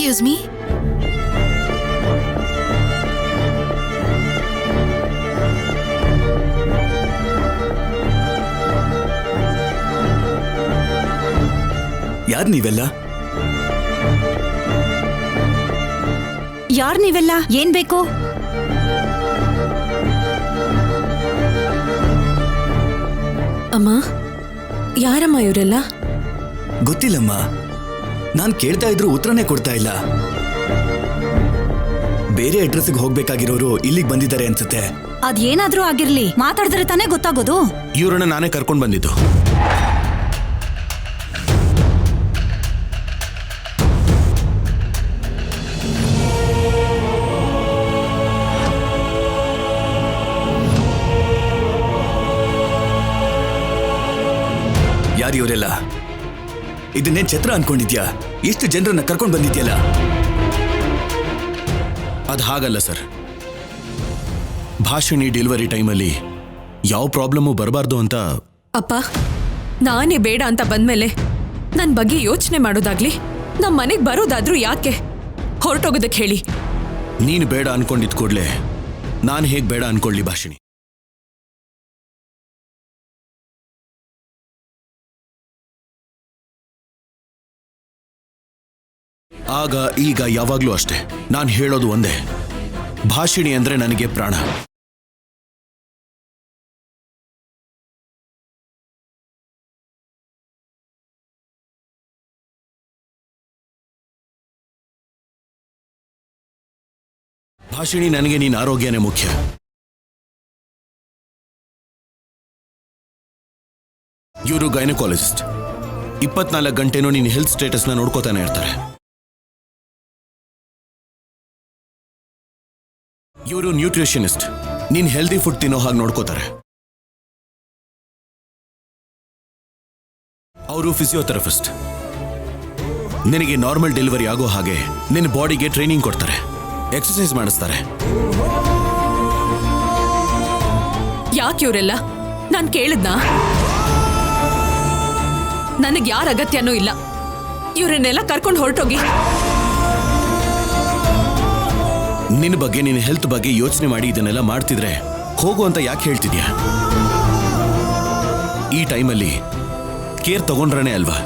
Excuse me. ಯಾರ್ ನೀವೆಲ್ಲ? ಯಾರ್ ನೀವೆಲ್ಲ? ಏನ್ ಬೇಕು? ಅಮ್ಮ, ಯಾರಮ್ಮ ಇವರೆಲ್ಲ? ಗೊತ್ತಿಲ್ಲಮ್ಮ. ನಾನ್ ಕೇಳ್ತಾ ಇದ್ರು ಉತ್ತರನೇ ಕೊಡ್ತಾ ಇಲ್ಲ. ಬೇರೆ ಅಡ್ರೆಸ್ಗೆ ಹೋಗ್ಬೇಕಾಗಿರೋರು ಇಲ್ಲಿಗೆ ಬಂದಿದ್ದಾರೆ ಅನ್ಸುತ್ತೆ. ಅದೇನಾದ್ರೂ ಆಗಿರ್ಲಿ, ಮಾತಾಡಿದ್ರೆ ತಾನೇ ಗೊತ್ತಾಗೋದು. ಇವ್ರನ್ನ ನಾನೇ ಕರ್ಕೊಂಡು ಬಂದಿದ್ದು. ಯಾರು ಇವರೆಲ್ಲ? ಇದನ್ನೇನ್ ಛತ್ರ ಅನ್ಕೊಂಡಿದ್ಯಾ? ಎಷ್ಟು ಜನರನ್ನ ಕರ್ಕೊಂಡು ಬಂದಿದ್ಯಲ್ಲ? ಅದು ಹಾಗಲ್ಲ ಸರ್. ಭಾಷಿಣಿ ಡೆಲಿವರಿ ಟೈಮಲ್ಲಿ ಯಾವ ಪ್ರಾಬ್ಲಮ್ಮು ಬರಬಾರ್ದು ಅಂತ. ಅಪ್ಪ, ನಾನೇ ಬೇಡ ಅಂತ ಬಂದ್ಮೇಲೆ ನನ್ನ ಬಗ್ಗೆ ಯೋಚನೆ ಮಾಡೋದಾಗ್ಲಿ, ನಮ್ಮ ಮನೆಗೆ ಬರೋದಾದ್ರೂ ಯಾಕೆ? ಹೊರಟೋಗೋದಕ್ಕೆ ಹೇಳಿ. ನೀನು ಬೇಡ ಅನ್ಕೊಂಡಿದ್ ಕೂಡ್ಲೆ ನಾನು ಹೇಗೆ ಬೇಡ ಅನ್ಕೊಳ್ಳಿ ಭಾಷಿಣಿ? ಆಗ ಈಗ ಯಾವಾಗ್ಲೂ ಅಷ್ಟೇ, ನಾನು ಹೇಳೋದು ಒಂದೇ. ಭಾಷಿಣಿ ಅಂದ್ರೆ ನನಗೆ ಪ್ರಾಣ. ಭಾಷಿಣಿ, ನನಗೆ ನೀನ್ ಆರೋಗ್ಯನೇ ಮುಖ್ಯ. ಇವರು ಗೈನಕಾಲಜಿಸ್ಟ್. 24 ಗಂಟೆನೂ ನಿನ್ನ ಹೆಲ್ತ್ ಸ್ಟೇಟಸ್ನ ನೋಡ್ಕೋತಾನೆ ಇರ್ತಾರೆ. ಇವರು ನ್ಯೂಟ್ರಿಷನಿಸ್ಟ್. ನೀನ್ ಹೆಲ್ದಿ ಫುಡ್ ತಿನ್ನೋ ಹಾಗೆ ನೋಡ್ಕೋತಾರೆ. ಅವರು ಫಿಸಿಯೋಥೆರಪಿಸ್ಟ್. ನಿನಗೆ ನಾರ್ಮಲ್ ಡೆಲಿವರಿ ಆಗೋ ಹಾಗೆ ನಿನ್ನ ಬಾಡಿಗೆ ಟ್ರೈನಿಂಗ್ ಕೊಡ್ತಾರೆ, ಎಕ್ಸರ್ಸೈಸ್ ಮಾಡಿಸ್ತಾರೆ. ಯಾಕೆ ಇವರೆಲ್ಲ? ನಾನು ಕೇಳಿದ್ನಾ? ನನಗೆ ಯಾರ ಅಗತ್ಯನೂ ಇಲ್ಲ. ಇವರನ್ನೆಲ್ಲ ಕರ್ಕೊಂಡು ಹೊರಟೋಗಿ. ನಿನ್ನ ಬಗ್ಗೆ, ನಿನ್ನ ಹೆಲ್ತ್ ಬಗ್ಗೆ ಯೋಚನೆ ಮಾಡಿ ಇದನ್ನೆಲ್ಲ ಮಾಡ್ತಿದ್ರೆ ಹೋಗು ಅಂತ ಯಾಕೆ ಹೇಳ್ತಿದ್ಯಾ? ಈ ಟೈಮಲ್ಲಿ ಕೇರ್ ತಗೊಂಡ್ರೇ ಅಲ್ವಾ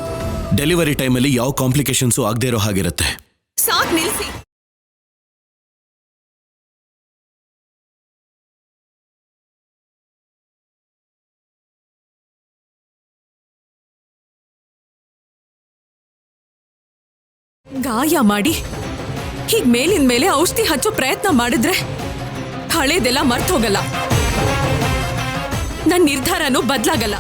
ಡೆಲಿವರಿ ಟೈಮಲ್ಲಿ ಯಾವ ಕಾಂಪ್ಲಿಕೇಶನ್ಸು ಆಗದೆ ಇರೋ ಹಾಗಿರುತ್ತೆ. ಸಾಕ್, ನಿಲ್ಸಿ. ಗಾಯ ಮಾಡಿ ಹೀಗ್ ಮೇಲಿನ ಮೇಲೆ ಔಷಧಿ ಹಚ್ಚೋ ಪ್ರಯತ್ನ ಮಾಡಿದ್ರೆ ಹಳೇದೆಲ್ಲ ಮರ್ತ್ ಹೋಗಲ್ಲ. ನನ್ನ ನಿರ್ಧಾರನೂ ಬದಲಾಗಲ್ಲ.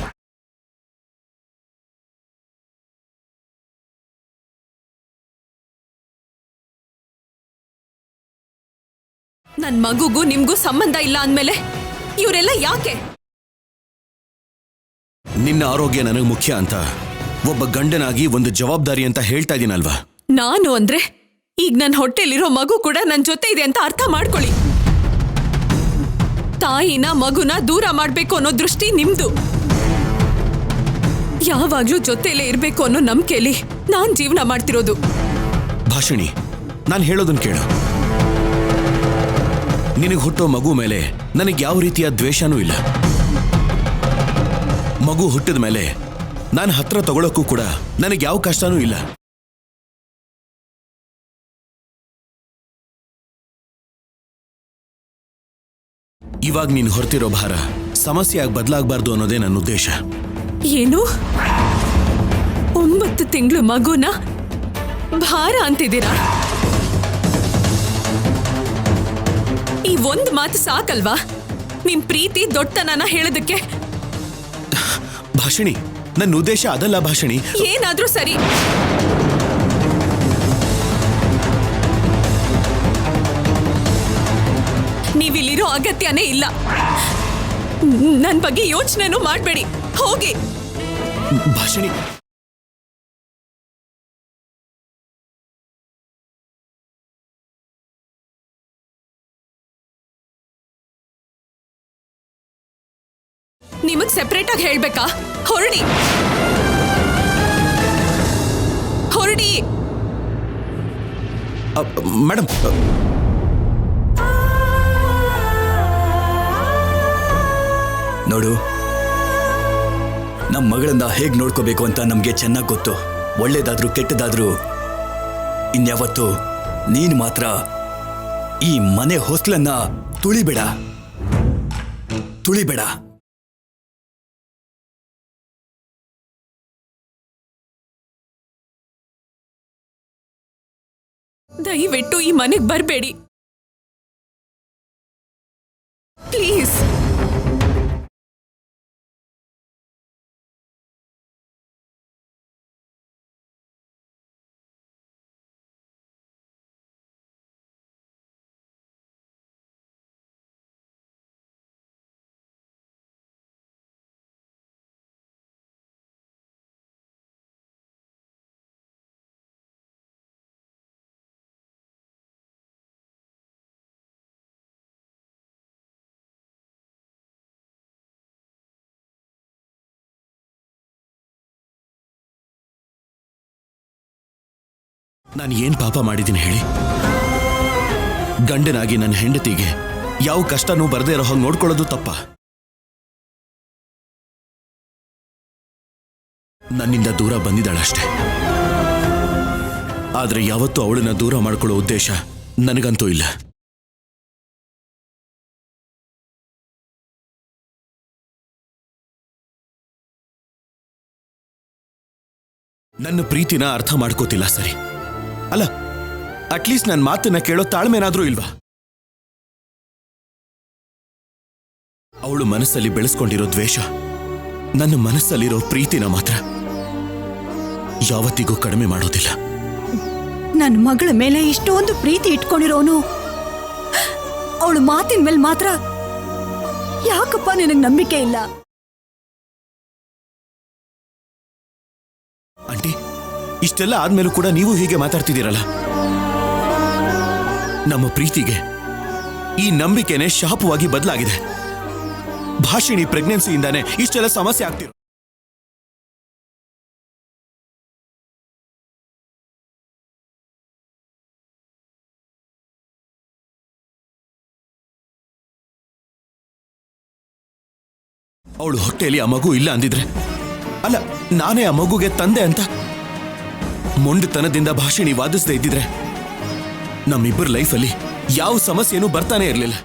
ನನ್ ಮಗುಗೂ ನಿಮ್ಗೂ ಸಂಬಂಧ ಇಲ್ಲ ಅಂದ್ಮೇಲೆ ಇವರೆಲ್ಲ ಯಾಕೆ? ನಿನ್ನ ಆರೋಗ್ಯ ನನಗೆ ಮುಖ್ಯ ಅಂತ ಒಬ್ಬ ಗಂಡನಾಗಿ ಒಂದು ಜವಾಬ್ದಾರಿ ಅಂತ ಹೇಳ್ತಾ ಇದೀನಲ್ವಾ? ನಾನು ಅಂದ್ರೆ ಈಗ ನನ್ನ ಹೊಟ್ಟೆಲಿರೋ ಮಗು ಕೂಡ ನನ್ನ ಜೊತೆ ಇದೆ ಅಂತ ಅರ್ಥ ಮಾಡ್ಕೊಳ್ಳಿ. ತಾಯಿನ ಮಗುನ ದೂರ ಮಾಡ್ಬೇಕು ಅನ್ನೋ ದೃಷ್ಟಿ ನಿಮ್ದು. ಯಾವಾಗ್ಲೂ ಜೊತೆಲೇ ಇರ್ಬೇಕು ಅನ್ನೋ ನಂಬಿಕೆಯಲ್ಲಿ ನಾನ್ ಜೀವನ ಮಾಡ್ತಿರೋದು. ಭಾಷಿಣಿ, ನಾನು ಹೇಳೋದನ್ನ ಕೇಳು. ನಿನಗೆ ಹುಟ್ಟೋ ಮಗು ಮೇಲೆ ನನಗೆ ಯಾವ ರೀತಿಯ ದ್ವೇಷನೂ ಇಲ್ಲ. ಮಗು ಹುಟ್ಟಿದ ಮೇಲೆ ನಾನು ಹತ್ರ ತಗೊಳಕ್ಕೂ ಕೂಡ ನನಗೆ ಯಾವ ಕಷ್ಟನೂ ಇಲ್ಲ. ಇವಾಗ ನೀನು ಹೊರತಿರೋ ಭಾರ ಸಮಸ್ಯೆಯಾಗಿ ಬದಲಾಗಬಾರ್ದು ಅನ್ನೋದೇ ನನ್ನ ಉದ್ದೇಶ. ಏನು? 9 ತಿಂಗಳು ಮಗುನ ಭಾರ ಅಂತಿದ್ದೀರಾ? ಈ ಒಂದು ಮಾತು ಸಾಕಲ್ವಾ ನಿಮ್ ಪ್ರೀತಿ ದೊಡ್ಡತನನ ಹೇಳೋದಕ್ಕೆ? ಭಾಷಿಣಿ, ನನ್ನ ಉದ್ದೇಶ ಅದಲ್ಲ ಭಾಷಿಣಿ. ಏನಾದ್ರೂ ಸರಿ, ನೀವಿಲ್ಲಿರೋ ಅಗತ್ಯನೇ ಇಲ್ಲ. ನನ್ನ ಬಗ್ಗೆ ಯೋಚನೆನೂ ಮಾಡಬೇಡಿ, ಹೋಗಿ. ಭಾಷಿಣಿ, ನಿಮಗ್ ಸೆಪರೇಟ್ ಆಗಿ ಹೇಳ್ಬೇಕಾ? ಹೊರಡಿ, ಹೊರಡಿ. ಮೇಡಮ್, ನೋಡು, ನಮ್ಮ ಮಗಳನ್ನ ಹೇಗೆ ನೋಡ್ಕೋಬೇಕು ಅಂತ ನಮಗೆ ಚೆನ್ನಾಗಿ ಗೊತ್ತು. ಒಳ್ಳೇದಾದ್ರೂ ಕೆಟ್ಟದಾದ್ರೂ ಇನ್ಯಾವತ್ತು ನೀನು ಮಾತ್ರ ಈ ಮನೆ ಹೊಸ್ಲನ್ನ ತುಳಿಬೇಡ. ದಯವಿಟ್ಟು ಈ ಮನೆಗೆ ಬರಬೇಡಿ ಪ್ಲೀಸ್. ನಾನು ಏನ್ ಪಾಪ ಮಾಡಿದ್ದೀನಿ ಹೇಳಿ? ಗಂಡನಾಗಿ ನನ್ನ ಹೆಂಡತಿಗೆ ಯಾವ ಕಷ್ಟನೂ ಬರದೇ ಇರೋ ಹಾಗೆ ನೋಡ್ಕೊಳ್ಳೋದು ತಪ್ಪ? ನನ್ನಿಂದ ದೂರ ಬಂದಿದ್ದಾಳಷ್ಟೆ. ಆದ್ರೆ ಯಾವತ್ತೂ ಅವಳನ್ನ ದೂರ ಮಾಡ್ಕೊಳ್ಳೋ ಉದ್ದೇಶ ನನಗಂತೂ ಇಲ್ಲ. ನನ್ನ ಪ್ರೀತಿನ ಅರ್ಥ ಮಾಡ್ಕೋತಿಲ್ಲ ಸರಿ. ಅಲ್ಲ, ಅಟ್ಲೀಸ್ಟ್ ನನ್ನ ಮಾತನ್ನ ಕೇಳೋ ತಾಳ್ಮೆನಾದ್ರೂ ಇಲ್ವಾ? ಅವಳು ಮನಸ್ಸಲ್ಲಿ ಬೆಳೆಸ್ಕೊಂಡಿರೋ ದ್ವೇಷ ನನ್ನ ಮನಸ್ಸಲ್ಲಿರೋ ಪ್ರೀತಿನ ಮಾತ್ರ ಯಾವತ್ತಿಗೂ ಕಡಿಮೆ ಮಾಡೋದಿಲ್ಲ. ನನ್ನ ಮಗಳ ಮೇಲೆ ಇಷ್ಟೊಂದು ಪ್ರೀತಿ ಇಟ್ಕೊಂಡಿರೋನು ಅವಳು ಮಾತಿನ ಮೇಲೆ ಮಾತ್ರ ಯಾಕಪ್ಪ ನಿನಗೆ ನಂಬಿಕೆ ಇಲ್ಲ? ಆಂಟಿ, ಇಷ್ಟೆಲ್ಲ ಆದ್ಮೇಲೂ ಕೂಡ ನೀವು ಹೀಗೆ ಮಾತಾಡ್ತಿದ್ದೀರಲ್ಲ. ನಮ್ಮ ಪ್ರೀತಿಗೆ ಈ ನಂಬಿಕೆನೆ ಶಾಪವಾಗಿ ಬದಲಾಗಿದೆ. ಭಾಷಿಣಿ ಪ್ರೆಗ್ನೆನ್ಸಿಯಿಂದಾನೆ ಇಷ್ಟೆಲ್ಲ ಸಮಸ್ಯೆ ಆಗ್ತಿರೋ. ಅವಳು ಹೊಟ್ಟೆಯಲ್ಲಿ ಆ ಮಗು ಇಲ್ಲ ಅಂದಿದ್ರೆ, ಅಲ್ಲ ನಾನೇ ಆ ಮಗುಗೆ ತಂದೆ ಅಂತ ಮೊಂಡುತನದಿಂದ ಭಾಷಿಣಿ ವಾದಿಸದೇ ಇದ್ದಿದ್ರೆ ನಮ್ಮಿಬ್ಬರ ಲೈಫಲ್ಲಿ ಯಾವ ಸಮಸ್ಯೆನೂ ಬರ್ತಾನೆ ಇರಲಿಲ್ಲ.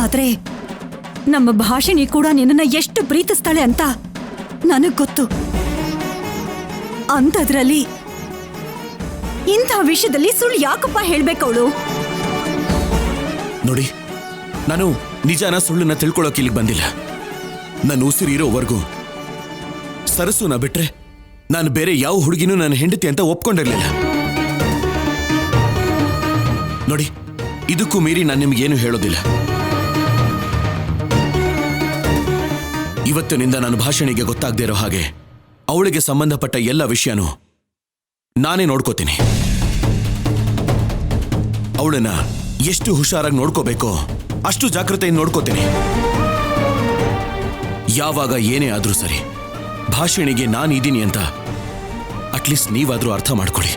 ಆದ್ರೆ ನಮ್ಮ ಭಾಷಿಣಿ ಕೂಡ ನಿನ್ನನ್ನ ಎಷ್ಟು ಪ್ರೀತಿಸ್ತಾಳೆ ಅಂತ ನನಗ್ ಗೊತ್ತು. ಅಂಥದ್ರಲ್ಲಿ ಇಂಥ ವಿಷಯದಲ್ಲಿ ಸುಳ್ಳು ಯಾಕಪ್ಪ ಹೇಳ್ಬೇಕವಳು? ನೋಡಿ, ನಾನು ನಿಜಾನ ಸುಳ್ಳನ್ನ ತಿಳ್ಕೊಳ್ಳೋಕೆ ಇಲ್ಲಿಗೆ ಬಂದಿಲ್ಲ. ನನ್ನ ಉಸಿರಿರೋವರೆಗೂ ಸರಸುನ ಬಿಟ್ರೆ ನಾನು ಬೇರೆ ಯಾವ ಹುಡುಗಿನೂ ನನ್ನ ಹೆಂಡತಿ ಅಂತ ಒಪ್ಕೊಂಡಿರ್ಲಿಲ್ಲ. ನೋಡಿ, ಇದಕ್ಕೂ ಮೀರಿ ನಾನು ನಿಮಗೇನು ಹೇಳೋದಿಲ್ಲ. ಇವತ್ತಿನಿಂದ ನಾನು ಭಾಷಣಿಗೆ ಗೊತ್ತಾಗದೇ ಇರೋ ಹಾಗೆ ಅವಳಿಗೆ ಸಂಬಂಧಪಟ್ಟ ಎಲ್ಲ ವಿಷಯನೂ ನಾನೇ ನೋಡ್ಕೋತೀನಿ. ಅವಳನ್ನ ಎಷ್ಟು ಹುಷಾರಾಗಿ ನೋಡ್ಕೋಬೇಕೋ ಅಷ್ಟು ಜಾಗೃತೆಯಿಂದ ನೋಡ್ಕೋತೀನಿ. ಯಾವಾಗ ಏನೇ ಆದ್ರೂ ಸರಿ, ಭಾಷಣಿಗೆ ನಾನಿದ್ದೀನಿ ಅಂತ ಅಟ್ಲೀಸ್ಟ್ ನೀವಾದ್ರೂ ಅರ್ಥ ಮಾಡ್ಕೊಳ್ಳಿ.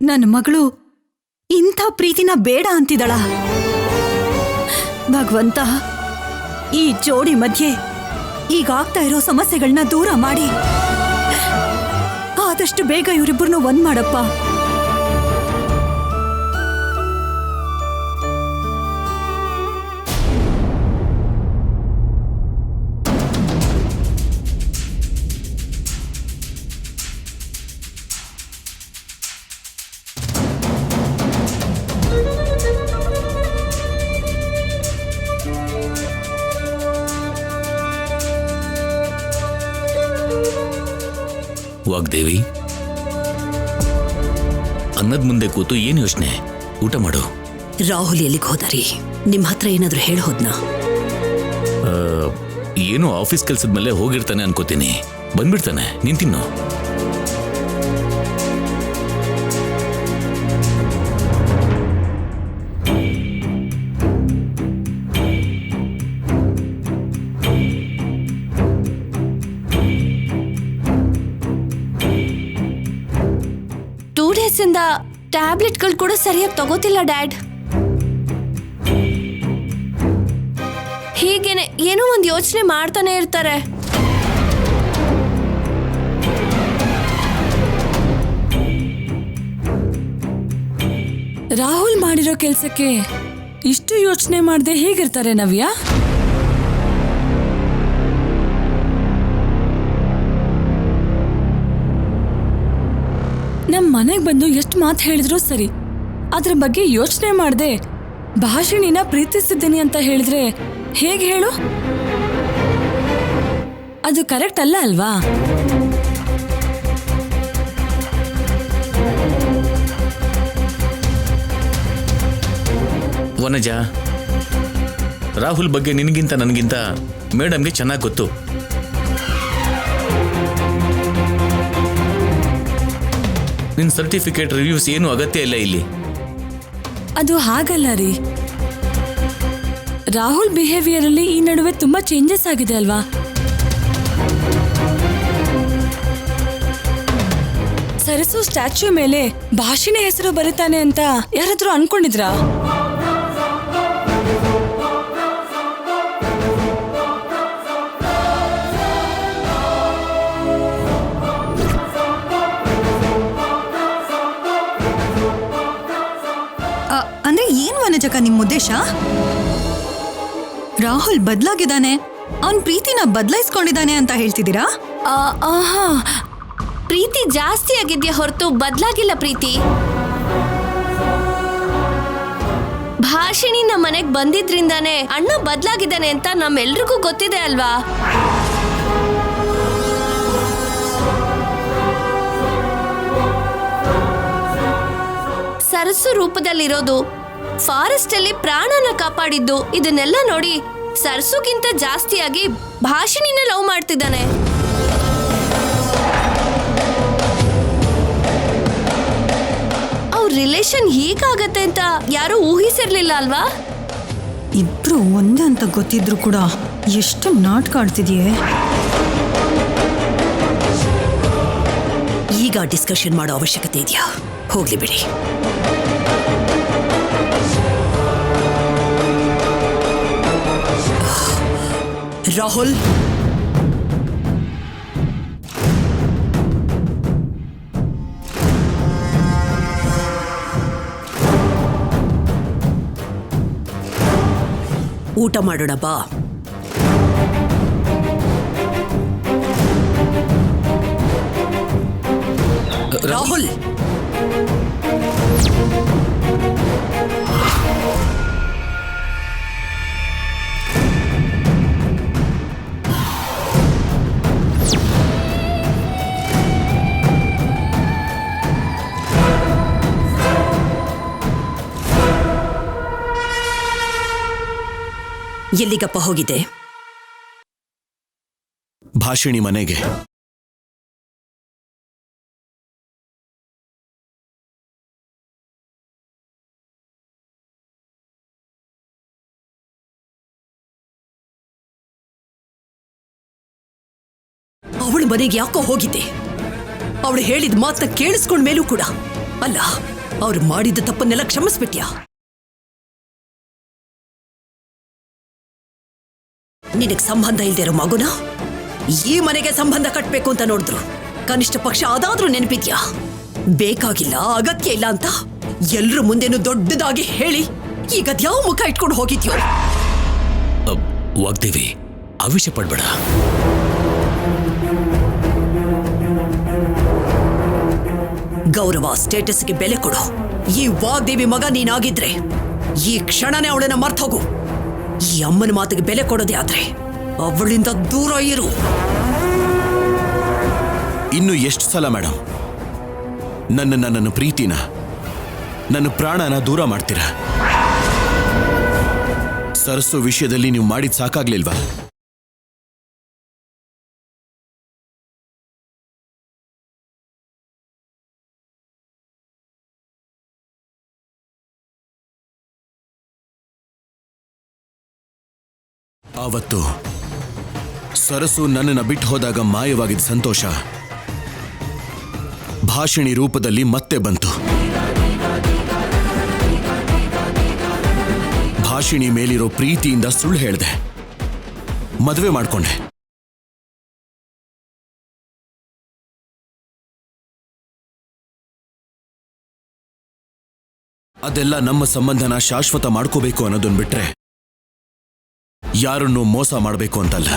ನನ್ನ ಮಗಳು ಇಂಥ ಪ್ರೀತಿನ ಬೇಡ ಅಂತಿದಳ. ಭಗವಂತ, ಈ ಜೋಡಿ ಮಧ್ಯೆ ಈಗಾಗ್ತಾ ಇರೋ ಸಮಸ್ಯೆಗಳನ್ನ ದೂರ ಮಾಡಿ ಆದಷ್ಟು ಬೇಗ ಇವರಿಬ್ಬರನ್ನು ಒಂದ್ ಮಾಡಪ್ಪ. ವಾಗ್ದೇವಿ, ಅನ್ನದ ಮುಂದೆ ಕೂತು ಏನು ಯೋಚನೆ? ಊಟ ಮಾಡು. ರಾಹುಲ್ ಎಲ್ಲಿಗೆ ಹೋದಾರಿ? ನಿಮ್ಮ ಹತ್ರ ಏನಾದ್ರೂ ಹೇಳಿ ಹೋದ್ನಾ? ಏನೋ ಆಫೀಸ್ ಕೆಲ್ಸದ ಮೇಲೆ ಹೋಗಿರ್ತಾನೆ ಅನ್ಕೋತೀನಿ. ಬಂದ್ಬಿಡ್ತಾನೆ, ನೀನ್ ತಿನ್ನು. ಇಂದ ಟ್ಯಾಬ್ಲೆಟ್ಗಳು ಕೂಡ ಸರಿಯಾಗಿ ತಗೋತಿಲ್ಲ ಡ್ಯಾಡ್. ಹೀಗೇನೆ ಏನೋ ಒಂದು ಯೋಚನೆ ಮಾಡ್ತಾನೆ ಇರ್ತಾರೆ. ರಾಹುಲ್ ಮಾಡಿರೋ ಕೆಲ್ಸಕ್ಕೆ ಇಷ್ಟು ಯೋಚನೆ ಮಾಡದೆ ಹೇಗಿರ್ತಾರೆ ನವ್ಯ? ನಮ್ ಮನೆಗ್ ಬಂದು ಎಷ್ಟು ಮಾತು ಹೇಳಿದ್ರು ಸರಿ, ಅದ್ರ ಬಗ್ಗೆ ಯೋಚನೆ ಮಾಡದೆ ಭಾಷಿಣಿನ ಪ್ರೀತಿಸಿದ್ದೀನಿ ಅಂತ ಹೇಳಿದ್ರೆ ಹೇಗೆ ಹೇಳು? ಅದು ಕರೆಕ್ಟ್ ಅಲ್ಲ ಅಲ್ವಾ? ವನಜ, ರಾಹುಲ್ ಬಗ್ಗೆ ನಿನಗಿಂತ ನನಗಿಂತ ಮೇಡಮ್ಗೆ ಚೆನ್ನಾಗಿ ಗೊತ್ತು. ನಿನ್ನ ಸರ್ಟಿಫಿಕೇಟ್ ರಿವ್ಯೂಸ್ ಏನು ಅಗತ್ಯ ಇಲ್ಲ ಇಲ್ಲಿ. ಅದು ಹಾಗಲ್ಲ ರೀ, ರಾಹುಲ್ ಬಿಹೇವಿಯರ್ ಅಲ್ಲಿ ಈ ನಡುವೆ ತುಂಬಾ ಚೇಂಜಸ್ ಆಗಿದೆ ಅಲ್ವಾ? ಸರಸು ಸ್ಟ್ಯಾಚ್ಯೂ ಮೇಲೆ ಭಾಷಿಣಿ ಹೆಸರು ಬರೀತಾನೆ ಅಂತ ಯಾರಾದ್ರೂ ಅನ್ಕೊಂಡಿದ್ರಾ? ಅಂದ್ರೆ ಏನ್ ವನಜಕ ನಿಮ್ ಉದ್ದೇಶ? ರಾಹುಲ್ ಬದ್ಲಾಗಿದ್ದಾನೆ, ಅವನ್ ಪ್ರೀತಿನ ಬದಲಾಯಿಸ್ಕೊಂಡಿದ್ದಾನೆ ಅಂತ ಹೇಳ್ತಿದ್ದೀರಾ? ಆಹಾ, ಪ್ರೀತಿ ಜಾಸ್ತಿ ಆಗಿದ್ಯಾ ಹೊರತು ಬದಲಾಗಿಲ್ಲ. ಪ್ರೀತಿ ಭಾಷಿಣಿ ನಮ್ಮ ಮನೆಗ್ ಬಂದಿದ್ರಿಂದಾನೇ ಅಣ್ಣ ಬದಲಾಗಿದ್ದಾನೆ ಅಂತ ನಮ್ಮೆಲ್ರಿಗೂ ಗೊತ್ತಿದೆ ಅಲ್ವಾ? ಸರಸು ರೂಪದಲ್ಲಿರೋದು, ಫಾರೆಸ್ಟ್ ಅಲ್ಲಿ ಪ್ರಾಣನ ಕಾಪಾಡಿದ್ದು, ಇದನ್ನೆಲ್ಲ ನೋಡಿ ಸರಸುಗಿಂತ ಜಾಸ್ತಿಯಾಗಿ ಭಾಷಿಣಿನ ಲವ್ ಮಾಡ್ತಿದ್ದಾನೆ. ಅವ್ರ ರಿಲೇಶನ್ ಹೀಗಾಗತ್ತೆ ಅಂತ ಯಾರೂ ಊಹಿಸಿರ್ಲಿಲ್ಲ ಅಲ್ವಾ? ಇಬ್ರು ಒಂದೇ ಅಂತ ಗೊತ್ತಿದ್ರು ಕೂಡ ಎಷ್ಟು ನಾಟಕ ಆಡ್ತಿದ್ಯೆ. ಈಗ ಡಿಸ್ಕಷನ್ ಮಾಡೋ ಅವಶ್ಯಕತೆ ಇದೆಯಾ? ಹೋಗ್ಲಿ ಬಿಡಿ. ರಾಹುಲ್, ಊಟ ಮಾಡೋಣ ಬಾ. ರಾಹುಲ್, ಎಲ್ಲಿಗಪ್ಪ ಹೋಗಿದೆ? ಭಾಷಿಣಿ ಮನೆಗೆ. ಅವಳ ಮನೆಗೆ ಯಾಕೋ ಹೋಗಿದ್ದೆ? ಅವಳು ಹೇಳಿದ ಮಾತನ್ನ ಕೇಳಿಸ್ಕೊಂಡ ಮೇಲೂ ಕೂಡ ಅಲ್ಲ, ಅವ್ರು ಮಾಡಿದ ತಪ್ಪನ್ನೆಲ್ಲ ಕ್ಷಮಿಸ್ಬಿಟ್ಯಾ? ನಿನಗ್ ಸಂಬಂಧ ಇಲ್ದಿರೋ ಮಗುನ ಈ ಮನೆಗೆ ಸಂಬಂಧ ಕಟ್ಬೇಕು ಅಂತ ನೋಡಿದ್ರು. ಕನಿಷ್ಠ ಪಕ್ಷ ಅದಾದ್ರೂ ನೆನಪಿದ್ಯಾ? ಬೇಕಾಗಿಲ್ಲ, ಅಗತ್ಯ ಇಲ್ಲ ಅಂತ ಎಲ್ರ ಮುಂದೆನೂ ದೊಡ್ಡದಾಗಿ ಹೇಳಿ ಈಗ ಅದ್ಯಾವ ಮುಖ ಇಟ್ಕೊಂಡು ಹೋಗಿದ್ಯೋ? ವಾಗ್ದೇವಿ, ಆವೇಶ ಪಡ್ಬೇಡ. ಗೌರವ, ಸ್ಟೇಟಸ್ಗೆ ಬೆಲೆ ಕೊಡು. ಈ ವಾಗ್ದೇವಿ ಮಗ ನೀನಾಗಿದ್ರೆ ಈ ಕ್ಷಣನೇ ಅವಳನ್ನ ಮರ್ತೋಗು. ಈ ಅಮ್ಮನ ಮಾತಿಗೆ ಬೆಲೆ ಕೊಡೋದೇ ಆದ್ರೆ ಅವಳಿಂದ ದೂರ ಇರು. ಇನ್ನು ಎಷ್ಟು ಸಲ ಮೇಡಮ್ ನನ್ನ ಪ್ರೀತಿನ, ನನ್ನ ಪ್ರಾಣನ ದೂರ ಮಾಡ್ತೀರಾ? ಸರಸ್ಸು ವಿಷಯದಲ್ಲಿ ನೀವು ಮಾಡಿದ್ ಸಾಕಾಗ್ಲಿಲ್ವಾ? ಆವತ್ತು ಸರಸು ನನ್ನನ್ನು ಬಿಟ್ಟು ಹೋದಾಗ ಮಾಯವಾಗಿದ್ದ ಸಂತೋಷ ಭಾಷಿಣಿ ರೂಪದಲ್ಲಿ ಮತ್ತೆ ಬಂತು. ಭಾಷಿಣಿ ಮೇಲಿರೋ ಪ್ರೀತಿಯಿಂದ ಸುಳ್ಳು ಹೇಳಿದೆ, ಮದುವೆ ಮಾಡ್ಕೊಂಡೆ. ಅದೆಲ್ಲ ನಮ್ಮ ಸಂಬಂಧನ ಶಾಶ್ವತ ಮಾಡ್ಕೋಬೇಕು ಅನ್ನೋದನ್ನ ಬಿಟ್ರೆ ಯಾರನ್ನೂ ಮೋಸ ಮಾಡಬೇಕು ಅಂತಲ್ಲ.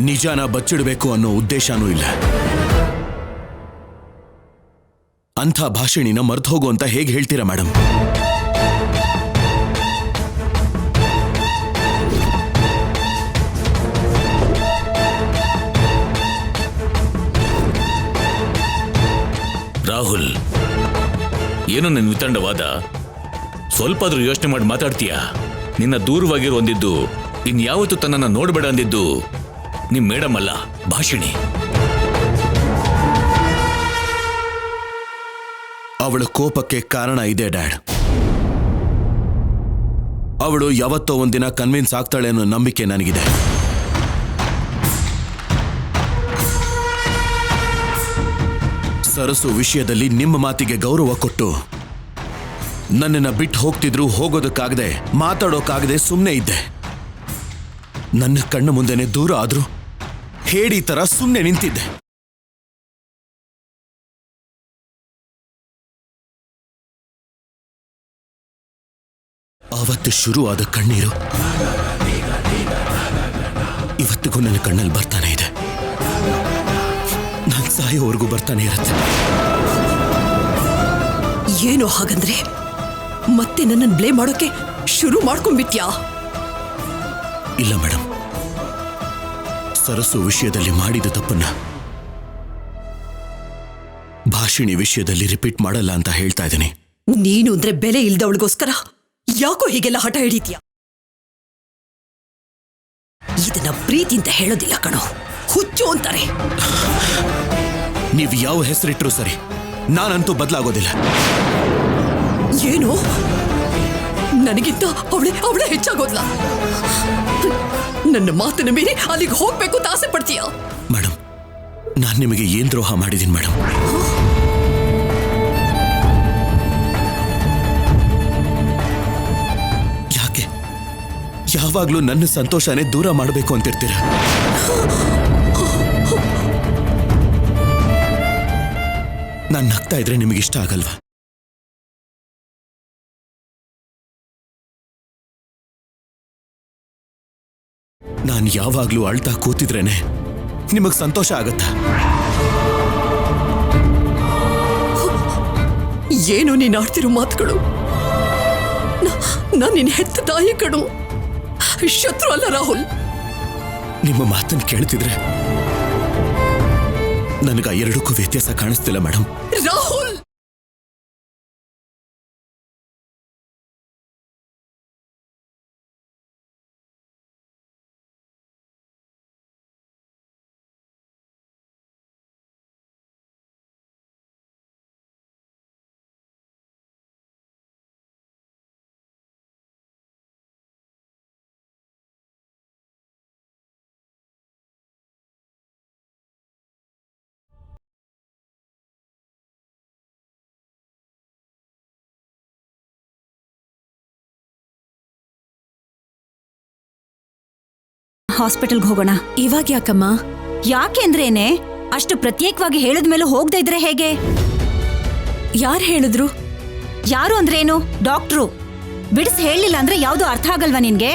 ನಿಜಾನ ಬಚ್ಚಿಡಬೇಕು ಅನ್ನೋ ಉದ್ದೇಶನೂ ಇಲ್ಲ. ಅಂಥ ಭಾಷಣಿನ ಮರ್ತು ಹೋಗು ಅಂತ ಹೇಗೆ ಹೇಳ್ತೀರಾ ಮೇಡಮ್? ರಾಹುಲ್, ಏನು ನಿನ್ನ ವಿತಂಡವಾದ? ಸ್ವಲ್ಪಾದ್ರೂ ಯೋಚನೆ ಮಾಡಿ ಮಾತಾಡ್ತೀಯಾ? ನಿನ್ನ ದೂರವಾಗಿರೋ ಒಂದಿದ್ದು ಇನ್ಯಾವತ್ತೂ ತನ್ನನ್ನು ನೋಡಬೇಡ ಅಂದಿದ್ದು ನಿಮ್ ಮೇಡಮ್ ಅಲ್ಲ, ಭಾಷಿಣಿ. ಅವಳ ಕೋಪಕ್ಕೆ ಕಾರಣ ಇದೆ ಡ್ಯಾಡ್. ಅವಳು ಯಾವತ್ತೋ ಒಂದಿನ ಕನ್ವಿನ್ಸ್ ಆಗ್ತಾಳೆ ಅನ್ನೋ ನಂಬಿಕೆ ನನಗಿದೆ. ಸರಸು ವಿಷಯದಲ್ಲಿ ನಿಮ್ಮ ಮಾತಿಗೆ ಗೌರವ ಕೊಟ್ಟು ನನ್ನನ್ನು ಬಿಟ್ಟು ಹೋಗ್ತಿದ್ರು, ಹೋಗೋದಕ್ಕಾಗದೆ ಮಾತಾಡೋಕ್ಕಾಗದೆ ಸುಮ್ಮನೆ ಇದ್ದೆ. ನನ್ನ ಕಣ್ಣು ಮುಂದೆನೆ ದೂರ ಆದ್ರೂ ಹೇಡಿ ತರ ಸುಮ್ಮನೆ ನಿಂತಿದ್ದೆ. ಆವತ್ತು ಶುರುವಾದ ಕಣ್ಣೀರು ಇವತ್ತಿಗೂ ನನ್ನ ಕಣ್ಣಲ್ಲಿ ಬರ್ತಾನೆ ಇದೆ. ನಾನು ಸಾಯೋವರೆಗೂ ಬರ್ತಾನೆ ಇರುತ್ತೆ. ಏನು ಹಾಗಂದ್ರೆ ಮತ್ತೆ ನನ್ನನ್ನು ಬ್ಲೇಮ್ ಮಾಡೋಕೆ ಶುರು ಮಾಡ್ಕೊಂಡ್ಬಿಟ್ಯಾ? ಇಲ್ಲ ಮೇಡಮ್, ಸರಸು ವಿಷಯದಲ್ಲಿ ಮಾಡಿದ ತಪ್ಪನ್ನ ಭಾಷಿಣಿ ವಿಷಯದಲ್ಲಿ ರಿಪೀಟ್ ಮಾಡಲ್ಲ ಅಂತ ಹೇಳ್ತಾ ಇದ್ದೀನಿ. ನೀನು ಅಂದ್ರೆ ಬೆಲೆ ಇಲ್ದವಳಿಗೋಸ್ಕರ ಯಾಕೋ ಹೀಗೆಲ್ಲ ಹಠ ಹಿಡಿತೀಯ? ಇದನ್ನ ಪ್ರೀತಿ ಅಂತ ಹೇಳೋದಿಲ್ಲ ಕಣೋ, ಹುಚ್ಚು ಅಂತಾರೆ. ನೀವು ಯಾವ ಹೆಸರಿಟ್ರೂ ಸರಿ, ನಾನಂತೂ ಬದಲಾಗೋದಿಲ್ಲ. ಏನು ನನಗಿಂತ ಅವಳೇ ಹೆಚ್ಚಾಗೋದ್ಲ? ನನ್ನ ಮಾತನ್ನ ಮೀರಿ ಅಲ್ಲಿಗೆ ಹೋಗ್ಬೇಕು ಅಂತ ಆಸೆ ಪಡ್ತೀಯ? ಮೇಡಮ್, ನಾನು ನಿಮಗೆ ಏನ್ ದ್ರೋಹ ಮಾಡಿದ್ದೀನಿ ಮೇಡಮ್? ಯಾಕೆ ಯಾವಾಗ್ಲೂ ನನ್ನ ಸಂತೋಷನೇ ದೂರ ಮಾಡಬೇಕು ಅಂತಿರ್ತೀರ? ನಾನು ನಗ್ತಾ ಇದ್ರೆ ನಿಮಗಿಷ್ಟ ಆಗಲ್ವಾ? ನಾನು ಯಾವಾಗ್ಲೂ ಅಳ್ತಾ ಕೂತಿದ್ರೇನೆ ನಿಮಗ್ ಸಂತೋಷ ಆಗತ್ತಾ? ಏನು ನೀನ್ ಆಡ್ತಿರೋ ಮಾತುಗಳು? ನಾನು ನಿನ್ನ ಹೆತ್ತ ತಾಯಿ ಕಣು, ಶತ್ರು ಅಲ್ಲ ರಾಹುಲ್. ನಿಮ್ಮ ಮಾತನ್ನು ಕೇಳ್ತಿದ್ರೆ ನನಗ ಎರಡಕ್ಕೂ ವ್ಯತ್ಯಾಸ ಕಾಣಿಸ್ತಿಲ್ಲ ಮೇಡಮ್. ರಾಹುಲ್, ಹಾಸ್ಪಿಟಲ್ಗೆ ಹೋಗೋಣ. ಇವಾಗ ಯಾಕಮ್ಮ? ಯಾಕೆ ಅಂದ್ರೇನೆ, ಅಷ್ಟು ಪ್ರತ್ಯೇಕವಾಗಿ ಹೇಳಿದ್ಮೇಲೂ ಹೋಗದೆ ಇದ್ರೆ ಹೇಗೆ? ಯಾರು ಹೇಳಿದ್ರು? ಯಾರು ಅಂದ್ರೇನು? ಡಾಕ್ಟ್ರು. ಬಿಡಿಸಿ ಹೇಳಲಿಲ್ಲ ಅಂದ್ರೆ ಯಾವುದು ಅರ್ಥ ಆಗಲ್ವಾ ನಿನ್ಗೆ?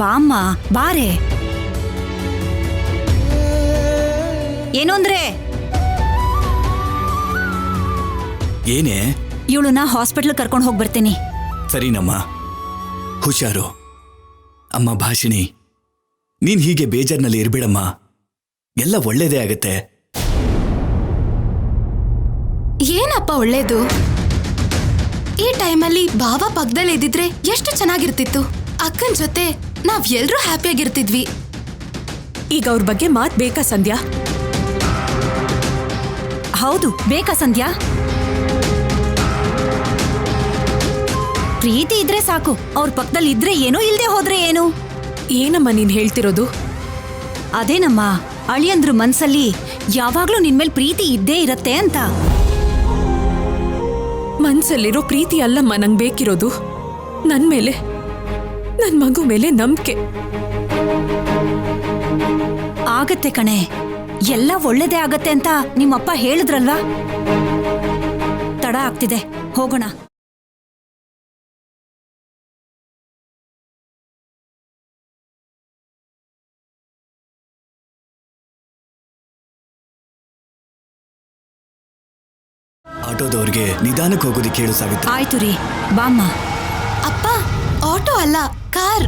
ಬಾಮ್ಮ, ಬಾರೆ. ಏನು ಅಂದ್ರೆ ಏನೇ? ಇವಳನ್ನ ಹಾಸ್ಪಿಟಲ್ ಕರ್ಕೊಂಡು ಹೋಗಿ ಬರ್ತೀನಿ. ಸರಿನಮ್ಮ, ಹುಷಾರು. ಅಮ್ಮ ಭಾಷಿಣಿ, ನೀನ್ ಹೀಗೆ ಬೇಜಾರ್ನಲ್ಲಿ ಇರ್ಬೇಡಮ್ಮ, ಎಲ್ಲ ಒಳ್ಳೇದೇ ಆಗತ್ತೆ. ಏನಪ್ಪ ಒಳ್ಳೇದು? ಈ ಟೈಮಲ್ಲಿ ಬಾವ ಪಕ್ಕದಲ್ಲೇ ಇದ್ದಿದ್ರೆ ಎಷ್ಟು ಚೆನ್ನಾಗಿರ್ತಿತ್ತು. ಅಕ್ಕನ ಜೊತೆ ನಾವ್ ಎಲ್ರೂ ಹ್ಯಾಪಿಯಾಗಿರ್ತಿದ್ವಿ. ಈಗ ಅವ್ರ ಬಗ್ಗೆ ಮಾತ್ ಬೇಕಾ ಸಂಧ್ಯಾ? ಹೌದು ಬೇಕಾ ಸಂಧ್ಯಾ? ಪ್ರೀತಿ ಇದ್ರೆ ಸಾಕು, ಅವ್ರ ಪಕ್ಕದಲ್ಲಿ ಇದ್ರೆ ಏನು, ಇಲ್ದೆ ಹೋದ್ರೆ ಏನು? ಏನಮ್ಮ ನೀನ್ ಹೇಳ್ತಿರೋದು? ಅದೇನಮ್ಮ, ಅಳಿಯಂದ್ರ ಮನ್ಸಲ್ಲಿ ಯಾವಾಗ್ಲೂ ನಿನ್ಮೇಲ್ ಪ್ರೀತಿ ಇದ್ದೇ ಇರತ್ತೆ ಅಂತ. ಮನ್ಸಲ್ಲಿರೋ ಪ್ರೀತಿ ಅಲ್ಲಮ್ಮ ನಂಗೆ ಬೇಕಿರೋದು, ನನ್ ಮೇಲೆ, ನನ್ ಮಗು ಮೇಲೆ ನಂಬಿಕೆ. ಆಗತ್ತೆ ಕಣೆ, ಎಲ್ಲ ಒಳ್ಳೇದೇ ಆಗತ್ತೆ ಅಂತ ನಿಮ್ಮಪ್ಪ ಹೇಳಿದ್ರಲ್ವಾ? ತಡ ಆಗ್ತಿದೆ, ಹೋಗೋಣ. ಆಟೋದವ್ರಿಗೆ ನಿಧಾನಕ್ಕೆ ಹೋಗೋದಕ್ಕೆ ಹೇಳು ಸಾವಿತ್ರಿ. ಆಯ್ತು ರೀ, ಬಾಮ್ಮ. ಅಪ್ಪ, ಆಟೋ ಅಲ್ಲ, ಕಾರ್.